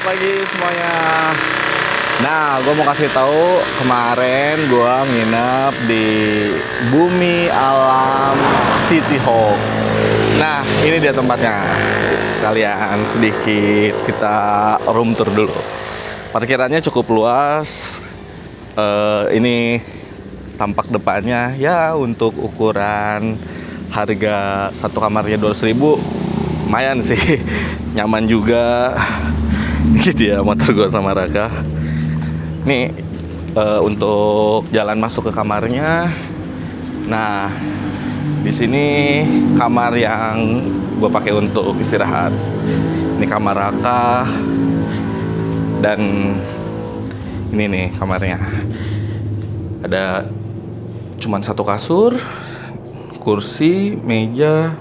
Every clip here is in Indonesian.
Selamat pagi semuanya. Nah, gue mau kasih tahu kemarin gue nginep di Bumi Alam City Hall. Nah, ini dia tempatnya. Sekalian sedikit kita room tour dulu. Parkirannya cukup luas. Ini tampak depannya ya untuk ukuran harga satu kamarnya 200.000 lumayan sih, nyaman juga. Ini dia motor gue sama Raka. Nih untuk jalan masuk ke kamarnya. Nah, di sini kamar yang gue pakai untuk istirahat. Ini kamar Raka. Dan ini nih kamarnya. Ada cuman satu kasur, kursi, meja,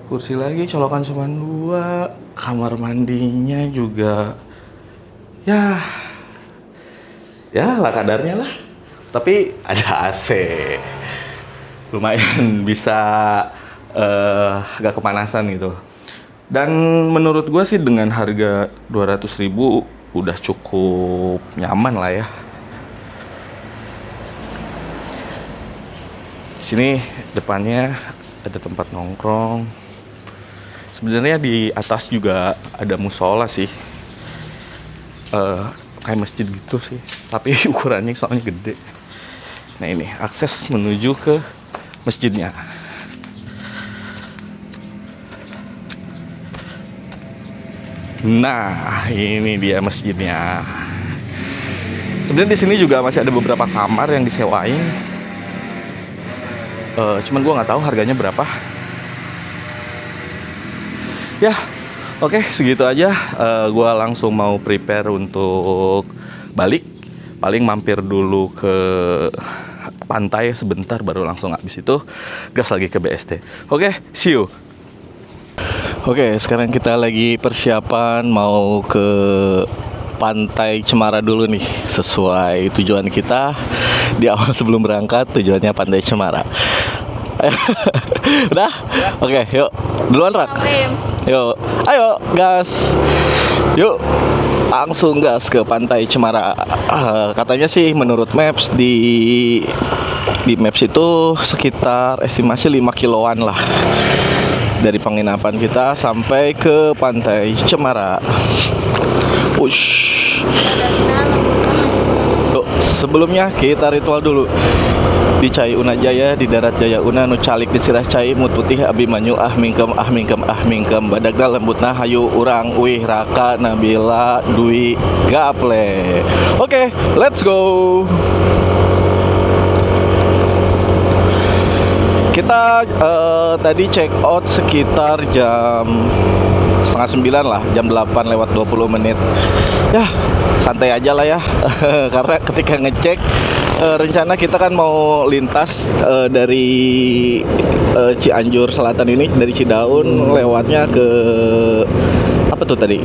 kursi lagi, colokan cuma 2. Kamar mandinya juga ya lah kadarnya lah, tapi ada AC, lumayan bisa agak kepanasan gitu. Dan menurut gue sih dengan harga 200.000 udah cukup nyaman lah ya. Di sini depannya ada tempat nongkrong. Sebenarnya di atas juga ada musola sih, kayak masjid gitu sih, tapi ukurannya soalnya gede. Nah, ini akses menuju ke masjidnya. Nah, ini dia masjidnya. Sebenarnya di sini juga masih ada beberapa kamar yang disewain. Cuman gue nggak tahu harganya berapa. Ya, oke, segitu aja. Gue langsung mau prepare untuk balik. Paling mampir dulu ke pantai sebentar, baru langsung habis itu gas lagi ke BSD. Oke, see you. Oke, sekarang kita lagi persiapan mau ke Pantai Cemara dulu nih. Sesuai tujuan kita di awal sebelum berangkat, tujuannya Pantai Cemara. Udah? Ya. Oke, yuk. Duluan, Rak. Yuk, ayo gas. Yuk, langsung gas ke Pantai Cemara. Katanya sih menurut Maps di Maps itu sekitar estimasi 5 kiloan lah dari penginapan kita sampai ke Pantai Cemara. Push. Yuk, sebelumnya kita ritual dulu. Di Cai Una Jaya, di darat Jaya Una, nu calik di sirah Cai, mut putih Abimanyu, mingkem, badagna lembutna hayu urang wih Raka Nabila Dwi Gaple. Oke, let's go. Kita tadi check out sekitar jam 8:30 lah, jam 8 lewat 20 menit. Ya, santai aja lah ya. Karena ketika ngecek rencana kita kan mau lintas dari Cianjur Selatan ini, dari Cidaun lewatnya ke apa tuh tadi,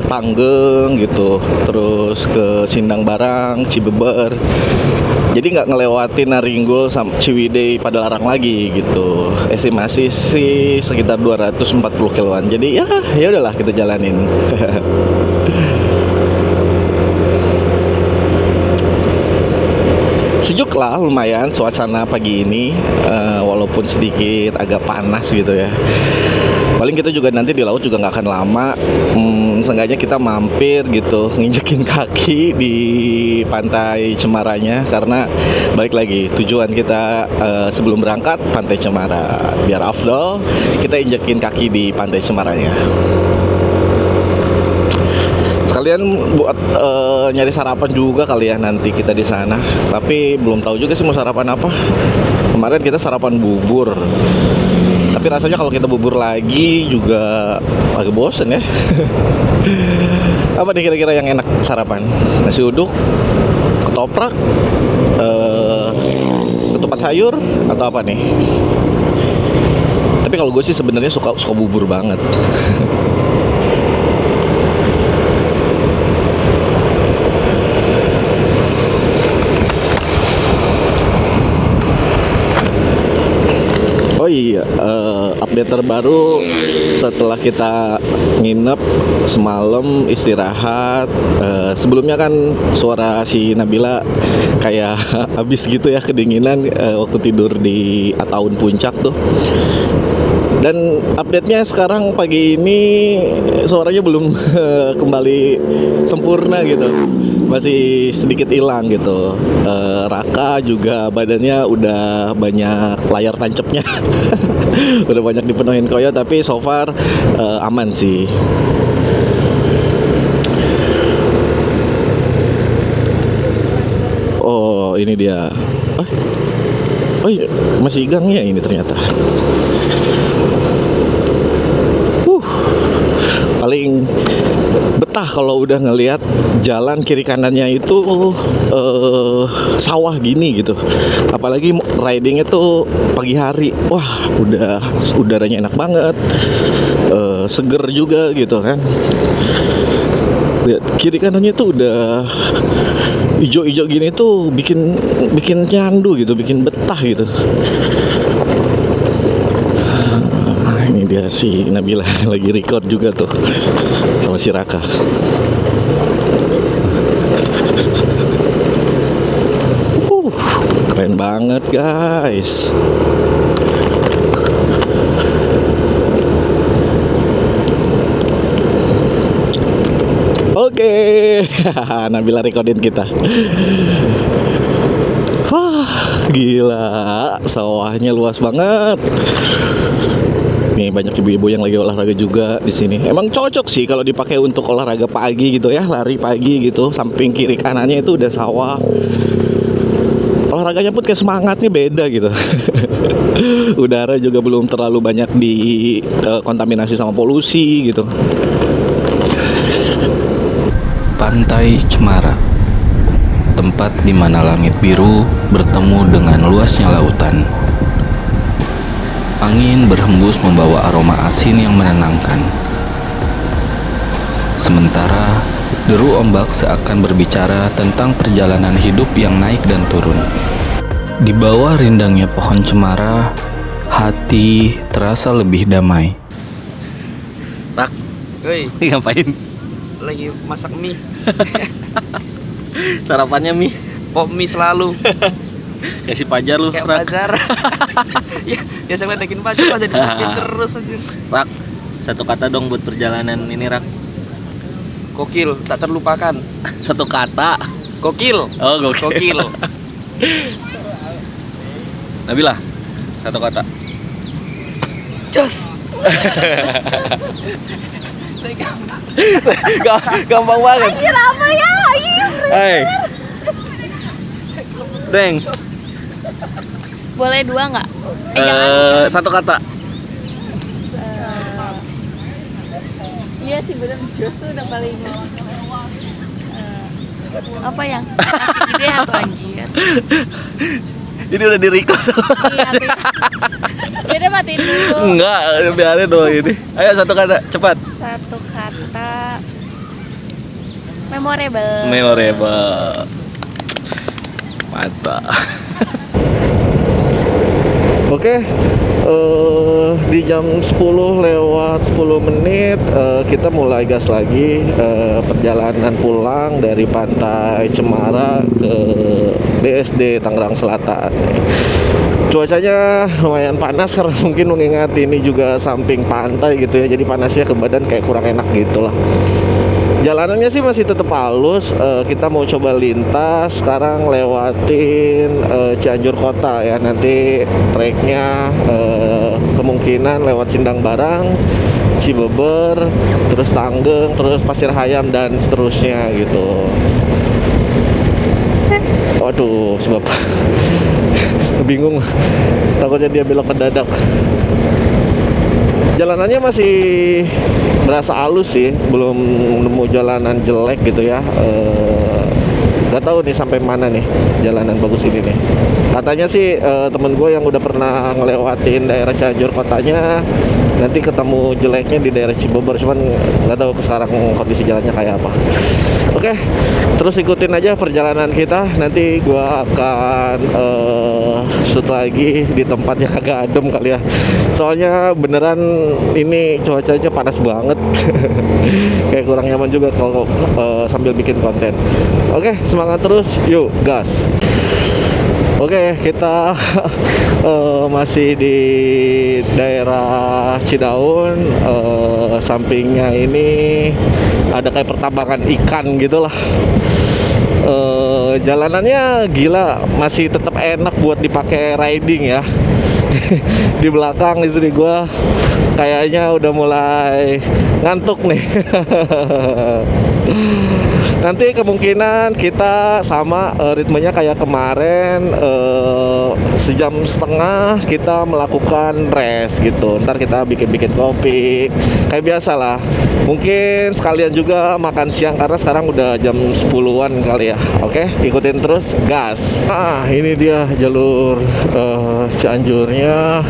Tanggeng gitu, terus ke Sindang Barang, Cibeber. Jadi nggak ngelewatin Naringgul sama Ciwidey pada Larang lagi gitu. Estimasi sih sekitar 240 kiloan. Jadi ya udahlah kita jalanin. Sejuk lah, lumayan suasana pagi ini, walaupun sedikit agak panas gitu ya. Paling kita juga nanti di laut juga nggak akan lama. Seenggaknya kita mampir gitu, nginjekin kaki di Pantai Cemaranya. Karena balik lagi, tujuan kita sebelum berangkat Pantai Cemara. Biar afdol, kita injekin kaki di Pantai Cemaranya. Sekalian buat nyari sarapan juga kali ya nanti kita di sana. Tapi belum tahu juga sih mau sarapan apa. Kemarin kita sarapan bubur. Tapi rasanya kalau kita bubur lagi juga agak bosen ya. Apa nih kira-kira yang enak sarapan? Nasi uduk, ketoprak, ketupat sayur, atau apa nih? Tapi kalau gue sih sebenarnya suka bubur banget. Oh iya, update terbaru setelah kita nginep semalam istirahat. Sebelumnya kan suara si Nabila kayak habis gitu ya, kedinginan waktu tidur di Ataun Puncak tuh. Dan update-nya sekarang pagi ini suaranya belum kembali sempurna gitu, masih sedikit hilang gitu. Raka juga badannya udah banyak layar tancepnya, udah banyak dipenuhin koyo, tapi so far aman sih. Oh ini dia. Oh iya, masih gangnya ini ternyata. Paling betah kalau udah ngelihat jalan kiri kanannya itu sawah gini gitu. Apalagi ridingnya tuh pagi hari. Wah, udah udaranya enak banget. Seger juga gitu kan. Lihat kiri kanannya tuh udah ijo-ijo gini tuh bikin nyandu gitu, bikin betah gitu. Ini dia si Nabila lagi record juga tuh sama si Raka. Keren banget guys. Oke, Nabila recordin kita. Wah, gila, sawahnya luas banget. Nih banyak ibu-ibu yang lagi olahraga juga di sini. Emang cocok sih kalau dipakai untuk olahraga pagi gitu ya, lari pagi gitu. Samping kiri kanannya itu udah sawah. Olahraganya pun kayak semangatnya beda gitu. Udara juga belum terlalu banyak kontaminasi sama polusi gitu. Pantai Cemara, tempat di mana langit biru bertemu dengan luasnya lautan. Angin berhembus membawa aroma asin yang menenangkan. Sementara deru ombak seakan berbicara tentang perjalanan hidup yang naik dan turun. Di bawah rindangnya pohon cemara, hati terasa lebih damai. Rak, Woi, ngapain? lagi masak mie. Sarapannya mie. Pop mie selalu. Kasih pajar lu, Kayak Rak. pacar. Ya saya ledekin pacar aja diledekin terus aja. Rak, satu kata dong buat perjalanan ini, Rak. Kokil, tak terlupakan. Satu kata. Kokil. Oh, gokil. Kokil. Nabila, satu kata. Jos. Saya gampang. Gampang banget. Anjir apa ya? Hai. Deng. Boleh dua nggak? Jangan. Satu kata. Iya sih bener, Jos tuh udah paling apa yang kasih gede atau anjir. Ini udah di-record. Iya tuh. Ya udah matiin dulu. Enggak, biarin doang ini. Ayo satu kata, cepat. Satu kata memorable. Memorable. Mantap. Oke, di jam 10 lewat 10 menit kita mulai gas lagi perjalanan pulang dari Pantai Cemara ke BSD Tangerang Selatan. Cuacanya lumayan panas karena mungkin mengingat ini juga samping pantai gitu ya, jadi panasnya ke badan kayak kurang enak gitu lah. Jalanannya sih masih tetap halus. Kita mau coba lintas sekarang lewatin Cianjur Kota ya. Nanti treknya kemungkinan lewat Sindang Barang, Cibeber, terus Tanggeng, terus Pasir Hayam dan seterusnya gitu. Waduh, sebab bingung, takutnya dia belok mendadak. Jalanannya masih berasa halus sih, belum nemu jalanan jelek gitu ya. Gak tahu nih sampai mana nih jalanan bagus ini nih. Katanya sih temen gue yang udah pernah ngelewatin daerah Cianjur Kotanya nanti ketemu jeleknya di daerah Cibubur, cuman nggak tahu sekarang kondisi jalannya kayak apa. Oke, terus ikutin aja perjalanan kita. Nanti gua akan shoot lagi di tempat yang agak adem kali ya. Soalnya beneran ini cuacanya panas banget. Kayak kurang nyaman juga kalau sambil bikin konten. Oke, semangat terus, yuk gas. Oke, kita masih di daerah Cidaun. Sampingnya ini ada kayak pertambangan ikan gitulah. Jalanannya gila, masih tetap enak buat dipakai riding ya. Di belakang istri gua kayaknya udah mulai ngantuk nih. Nanti kemungkinan kita sama ritmenya kayak kemarin, sejam setengah kita melakukan rest gitu. Ntar kita bikin kopi kayak biasa lah. Mungkin sekalian juga makan siang karena sekarang udah jam 10-an kali ya. Oke, ikutin terus, gas. Nah, ini dia jalur Cianjurnya.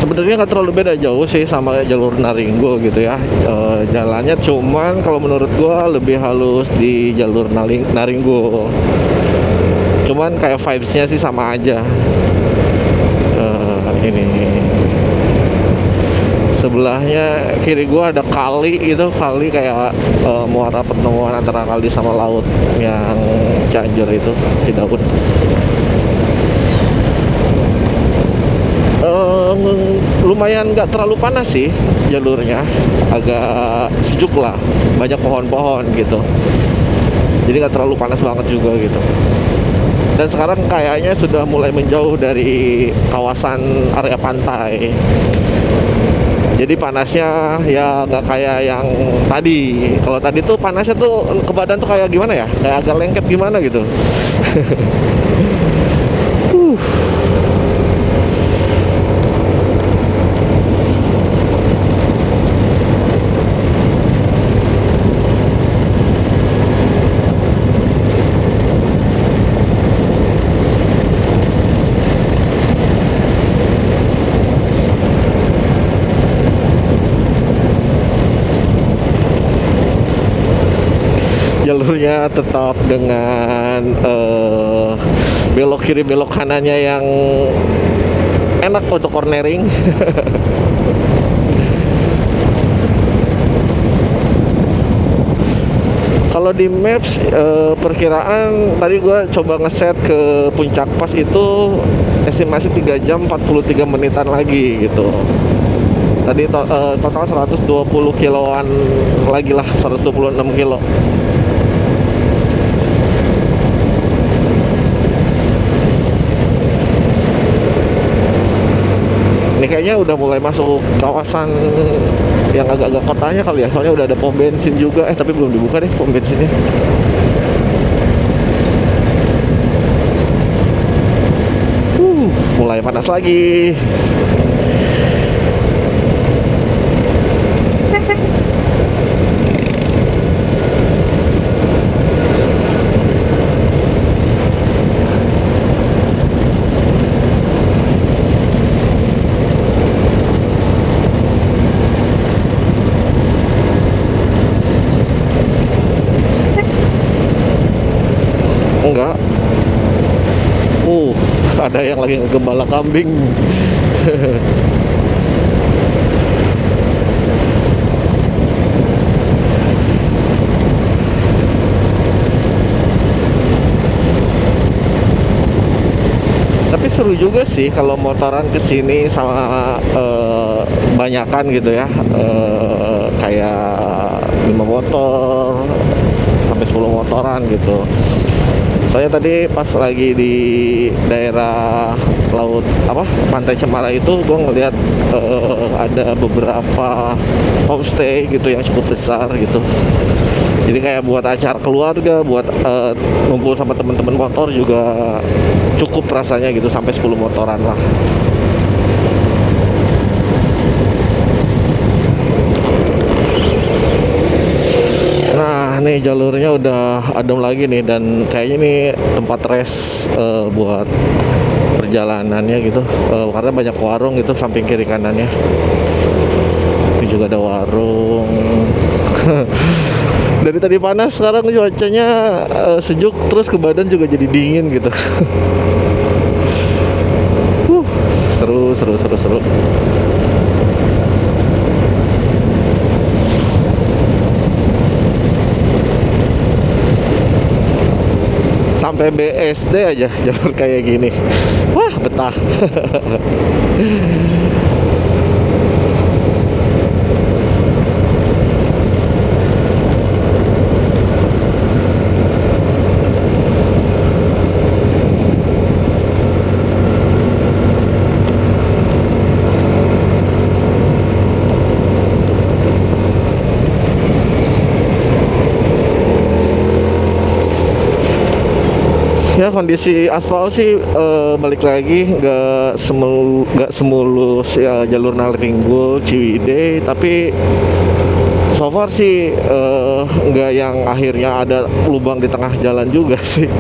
Sebenarnya nggak terlalu beda jauh sih sama jalur Naringgo gitu ya. Jalannya cuman kalau menurut gua lebih halus di jalur Naringgo. Cuman kayak vibes-nya sih sama aja. Ini sebelahnya kiri gua ada kali gitu, kali kayak muara pertemuan antara kali sama laut yang Cianjur itu, Cidaun. Lumayan nggak terlalu panas sih jalurnya, agak sejuk lah, banyak pohon-pohon gitu, jadi nggak terlalu panas banget juga gitu. Dan sekarang kayaknya sudah mulai menjauh dari kawasan area pantai, jadi panasnya ya nggak kayak yang tadi. Kalau tadi tuh panasnya tuh ke badan tuh kayak gimana ya, kayak agak lengket gimana gitu. Jalurnya tetap dengan belok kiri belok kanannya yang enak untuk cornering. Kalau di Maps perkiraan tadi gue coba ngeset ke Puncak Pas itu estimasi 3 jam 43 menitan lagi gitu. Tadi total 120 kiloan lagi lah, 126 kilo. Ini kayaknya udah mulai masuk kawasan yang agak-agak kotanya kali ya, soalnya udah ada pom bensin juga. Tapi belum dibuka deh pom bensinnya. Mulai panas lagi. Enggak. Ada yang lagi ngegembala kambing. Tapi seru juga sih kalau motoran kesini sama banyakan gitu ya, kayak 5 motor sampai 10 motoran gitu. Saya tadi pas lagi di daerah laut Pantai Cemara itu, gue ngeliat ada beberapa homestay gitu yang cukup besar gitu. Jadi kayak buat acara keluarga, buat ngumpul sama teman-teman motor juga cukup rasanya gitu, sampai 10 motoran lah. nih jalurnya udah adem lagi nih, dan kayaknya nih tempat rest buat perjalanannya gitu, karena banyak warung gitu samping kiri kanannya. Ini juga ada warung. Dari tadi panas, sekarang cuacanya sejuk, terus ke badan juga jadi dingin gitu. Seru. Sampai BSD aja jalur kayak gini. Wah, betah. Ya, kondisi aspal sih balik lagi nggak semulus ya jalur Nalringgul Ciwidey, tapi so far sih nggak yang akhirnya ada lubang di tengah jalan juga sih.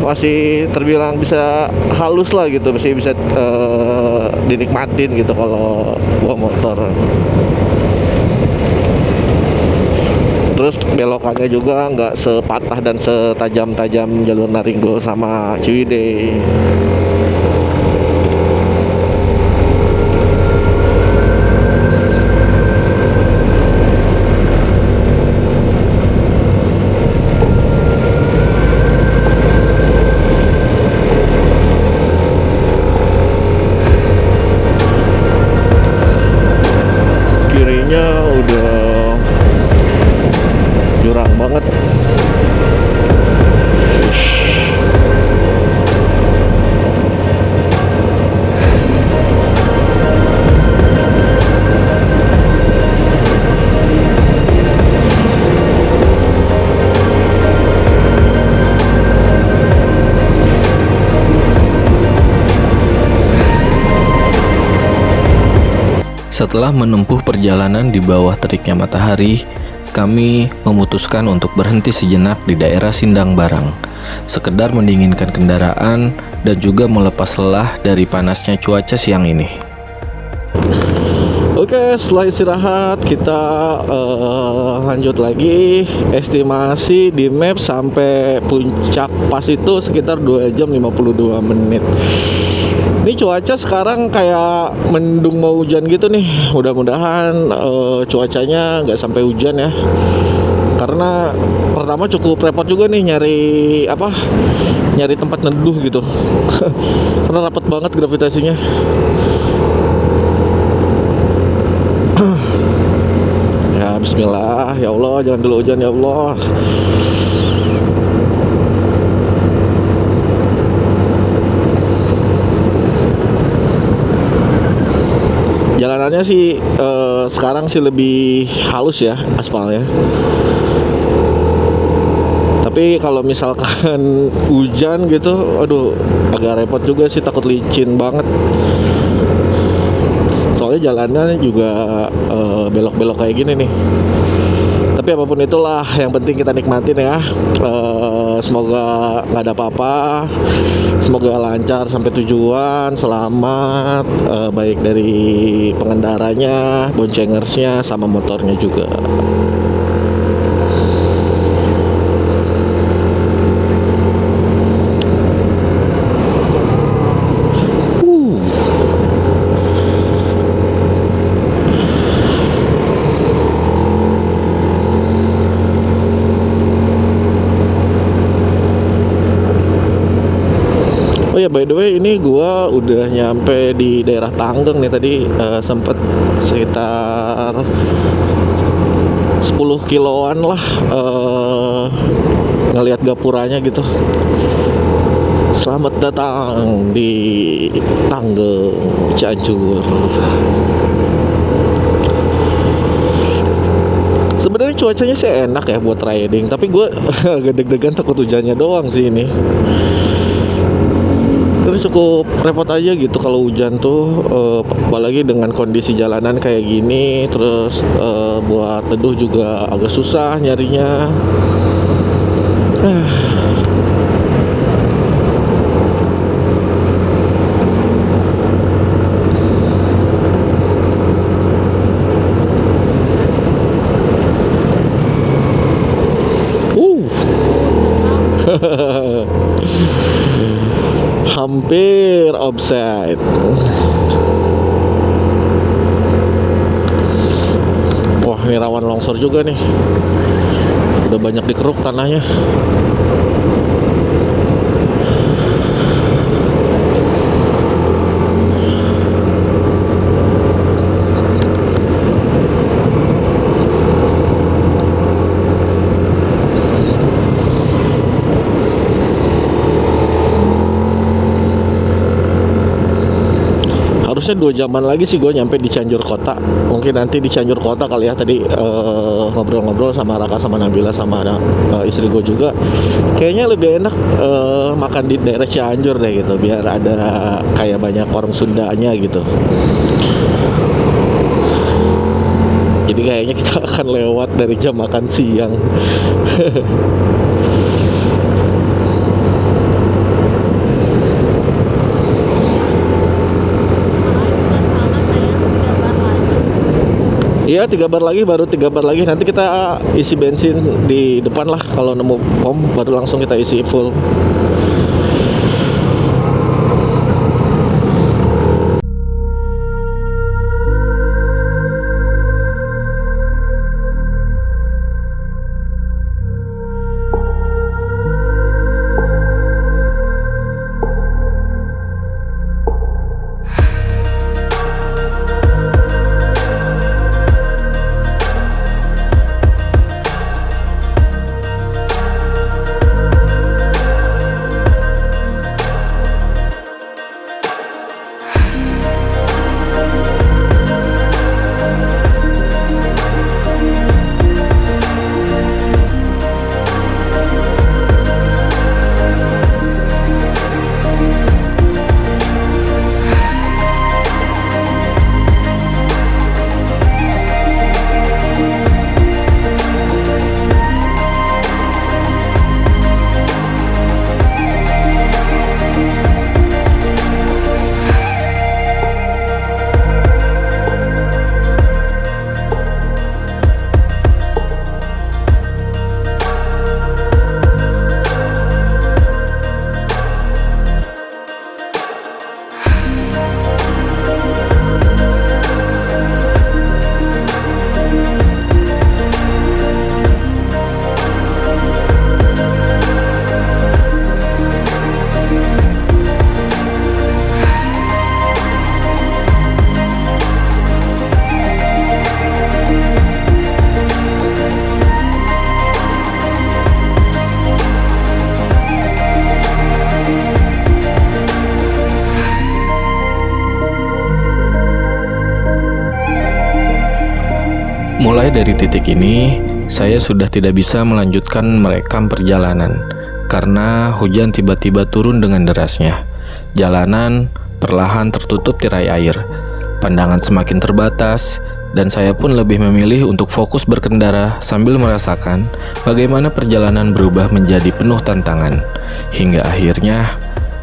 Masih terbilang bisa halus lah gitu, masih bisa dinikmatin gitu kalau bawa motor. Terus belokannya juga nggak sepatah dan setajam-tajam jalur Nalringgul sama Ciwidey. Kirinya udah jurang banget. Setelah menempuh perjalanan di bawah teriknya matahari, kami memutuskan untuk berhenti sejenak di daerah Sindang Barang, sekedar mendinginkan kendaraan dan juga melepas lelah dari panasnya cuaca siang ini. Oke, setelah istirahat kita lanjut lagi. Estimasi di map sampai puncak pas itu sekitar 2 jam 52 menit. Ini cuaca sekarang kayak mendung mau hujan gitu nih. Mudah-mudahan cuacanya nggak sampai hujan ya. Karena pertama cukup repot juga nih nyari tempat neduh gitu. Karena rapat banget gravitasinya. Ya bismillah, ya Allah, jangan dulu hujan ya Allah. Jalanannya sih sekarang sih lebih halus ya aspalnya. Tapi kalau misalkan hujan gitu, aduh agak repot juga sih, takut licin banget. Soalnya jalannya juga belok-belok kayak gini nih. Tapi apapun itulah, yang penting kita nikmatin ya. Semoga nggak ada apa-apa, semoga lancar sampai tujuan, selamat, baik dari pengendaranya, boncengersnya, sama motornya juga. Oh ya, by the way, ini gua udah nyampe di daerah Tanggeng nih tadi, sempet sekitar 10 kiloan lah ngelihat gapuranya gitu. Selamat datang di Tanggeng, Cianjur. Sebenarnya cuacanya sih enak ya buat riding, tapi gue agak deg-degan takut hujannya doang sih ini. Terus cukup repot aja gitu kalau hujan tuh, apalagi dengan kondisi jalanan kayak gini. Terus buat teduh juga agak susah nyarinya. Hampir offside. Wah, ini rawan longsor juga nih. Udah banyak dikeruk tanahnya. Harusnya 2 jaman lagi sih gue nyampe di Cianjur Kota. Mungkin nanti di Cianjur Kota kali ya. Tadi ngobrol-ngobrol sama Raka sama Nabila sama istri gue juga. Kayaknya lebih enak makan di daerah Cianjur deh gitu, biar ada kayak banyak orang Sundanya gitu. Jadi kayaknya kita akan lewat dari jam makan siang. Iya, 3 bar lagi, baru 3 bar lagi. Nanti kita isi bensin di depan lah. Kalau nemu pom baru langsung kita isi full. Mulai dari titik ini, saya sudah tidak bisa melanjutkan merekam perjalanan karena hujan tiba-tiba turun dengan derasnya. Jalanan perlahan tertutup tirai air, pandangan semakin terbatas, dan saya pun lebih memilih untuk fokus berkendara sambil merasakan bagaimana perjalanan berubah menjadi penuh tantangan. Hingga akhirnya,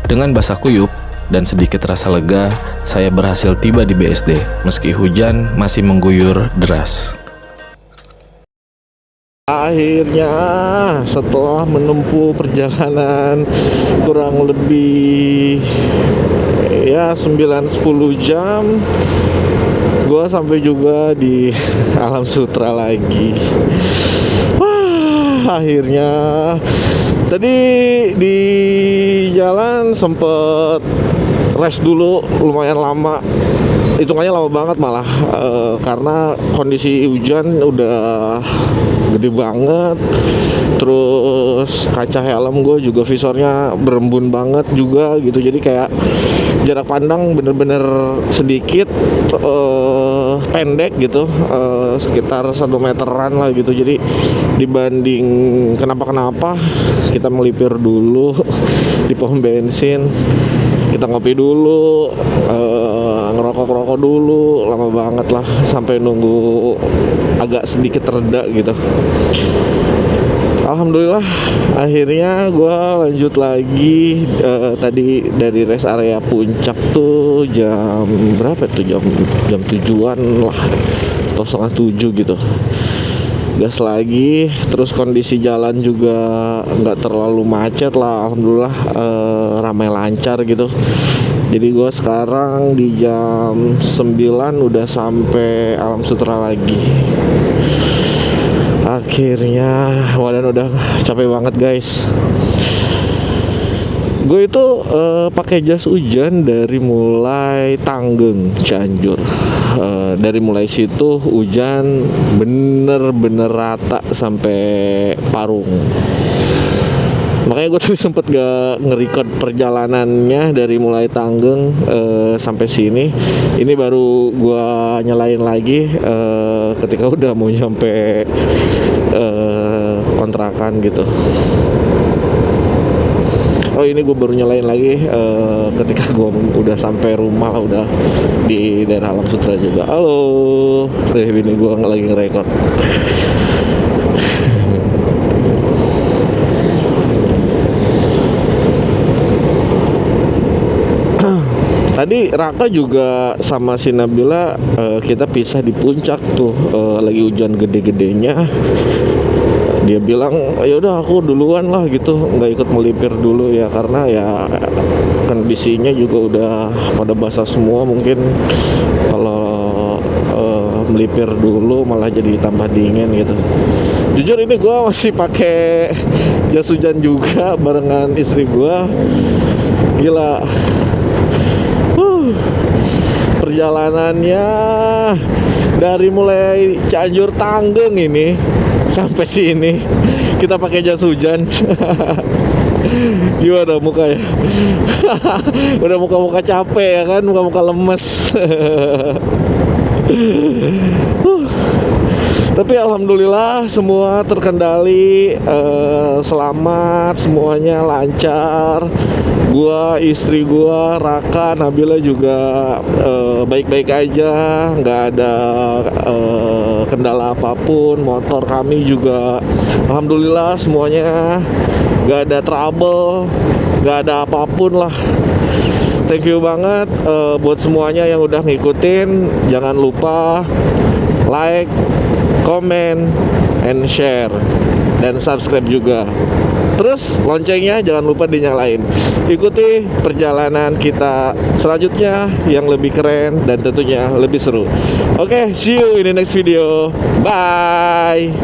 dengan basah kuyup dan sedikit rasa lega, saya berhasil tiba di BSD meski hujan masih mengguyur deras. Akhirnya setelah menempuh perjalanan kurang lebih ya 9-10 jam, gue sampai juga di Alam Sutera lagi. Wah, akhirnya tadi di jalan sempet rest dulu lumayan lama. Hitungannya lama banget malah, karena kondisi hujan udah gede banget. Terus kaca helm gue juga visornya berembun banget juga gitu. Jadi kayak jarak pandang bener-bener sedikit. pendek gitu, sekitar 1 meteran lah gitu. Jadi dibanding kenapa-kenapa, kita melipir dulu di pom bensin, kita ngopi dulu, ngerokok dulu, lama banget lah sampai nunggu agak sedikit reda gitu. Alhamdulillah akhirnya gue lanjut lagi. Tadi dari rest area puncak tuh jam berapa tuh, jam 7-an lah atau setengah 7 gitu. Gas lagi, terus kondisi jalan juga nggak terlalu macet lah, alhamdulillah, ramai lancar gitu. Jadi gue sekarang di jam 9 udah sampai Alam Sutera lagi. Akhirnya wadah udah capek banget guys. Gue itu pakai jas hujan dari mulai Tanggeng Cianjur. Dari mulai situ hujan bener-bener rata sampai Parung. Makanya gue tadi sempet gak nge-record perjalanannya dari mulai Tanggeng sampai sini. Ini baru gue nyalain lagi ketika udah mau nyampe kontrakan gitu. Oh, ini gue baru nyalain lagi ketika gue udah sampai rumah, udah di daerah Alam Sutera juga. Halo, ini gue lagi nge-record. Tadi Raka juga sama si Nabila kita pisah di puncak tuh, lagi hujan gede-gedenya. Dia bilang ya udah aku duluan lah gitu, nggak ikut melipir dulu ya, karena ya kondisinya juga udah pada basah semua. Mungkin kalau melipir dulu malah jadi tambah dingin gitu. Jujur ini gue masih pakai jas hujan juga barengan istri gue. Gila. Perjalanannya dari mulai Cianjur Tanggeng ini sampai sini kita pakai jas hujan. Gimana muka ya? Udah muka-muka capek ya kan, muka-muka lemes. Tapi alhamdulillah semua terkendali, selamat, semuanya lancar. Gua, istri gua, Raka, Nabila juga baik-baik aja, nggak ada kendala apapun. Motor kami juga alhamdulillah semuanya nggak ada trouble, nggak ada apapun lah. Thank you banget buat semuanya yang udah ngikutin. Jangan lupa like, comment, and share, dan subscribe juga. Terus loncengnya jangan lupa dinyalain. Ikuti perjalanan kita selanjutnya yang lebih keren dan tentunya lebih seru. Oke, see you in the next video. Bye.